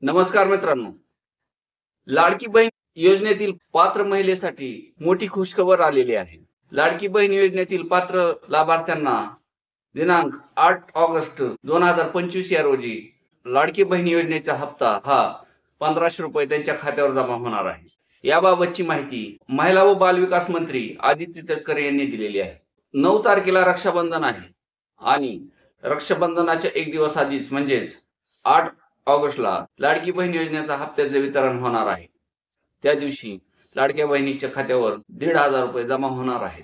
नमस्कार मित्रांनो. लाडकी बहीण योजनेतील पात्र महिलेसाठी मोठी खुशखबर आलेली आहे. लाडकी बहीण योजनेतील पात्र लाभार्थ्यांना दिनांक 8 ऑगस्ट 2025 या रोजी लाडकी बहीण योजनेचा हप्ता हा ₹1500 त्यांच्या खात्यावर जमा होणार आहे. याबाबतची माहिती महिला व बालविकास मंत्री आदिती तटकरे यांनी दिलेली आहे. 9 तारखेला रक्षाबंधन आहे आणि रक्षाबंधनाच्या एक दिवस आधीच म्हणजेच 8 ऑगस्टला लाडकी बहीण योजनेचा हप्त्याचे वितरण होणार आहे. त्या दिवशी लाडक्या बहिणीच्या खात्यावर ₹1,500 जमा होणार आहेत.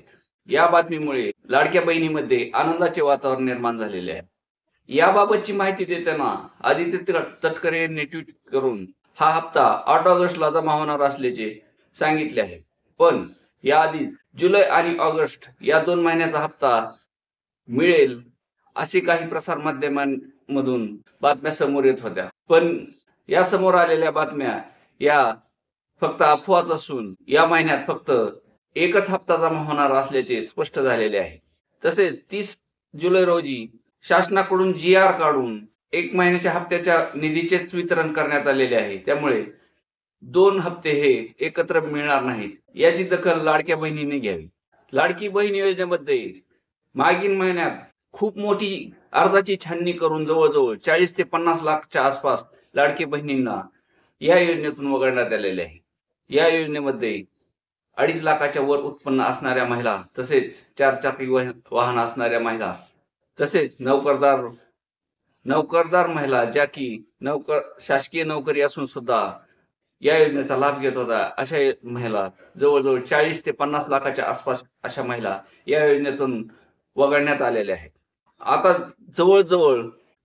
या बातमीमुळे लाडक्या बहिणीमध्ये आनंदाचे वातावरण निर्माण झालेले आहे. याबाबतची माहिती देताना आदित्य तटकरे यांनी ट्विट करून हा हप्ता 8 ऑगस्टला जमा होणार असल्याचे सांगितले आहे. पण याआधीच जुलै आणि ऑगस्ट या 2 महिन्याचा हप्ता मिळेल असे काही प्रसार माध्यमांमधून बातम्या समोर येत होत्या. पण या समोर आलेल्या बातम्या या फक्त अफवाच असून या महिन्यात फक्त एकच हप्ता जमा होणार असल्याचे स्पष्ट झालेले आहे. तसेच 30 जुलै रोजी शासनाकडून GR काढून 1 महिन्याच्या हप्त्याच्या निधीचेच वितरण करण्यात आलेले आहे. त्यामुळे 2 हप्ते हे एकत्र मिळणार नाहीत. याची दखल लाडक्या बहिणीने घ्यावी. लाडकी बहीण योजनेमध्ये मागील महिन्यात खूप मोठी अर्जाची छाननी करून जवळजवळ 40 ते 50 लाखच्या आसपास लाडकी बहिणींना या योजनेतून वगळण्यात आलेले आहे. या योजनेमध्ये 2.5 लाखाच्या वर उत्पन्न असणाऱ्या महिला, तसेच 4 चाकी वाहन असणाऱ्या महिला, तसेच नोकरदार महिला ज्या की शासकीय नोकरी असून सुद्धा या योजनेचा लाभ घेत होता, अशा महिला जवळजवळ 40 ते 50 लाखाच्या आसपास अशा महिला या योजनेतून वगळण्यात आलेल्या आहेत. आता जवळजवळ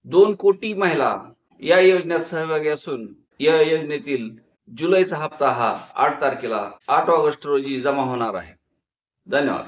2 कोटी महिला या योजनेत सहभागी असून या योजनेतील जुलैचा हप्ता हा 8 ऑगस्ट रोजी जमा होणार आहे. धन्यवाद.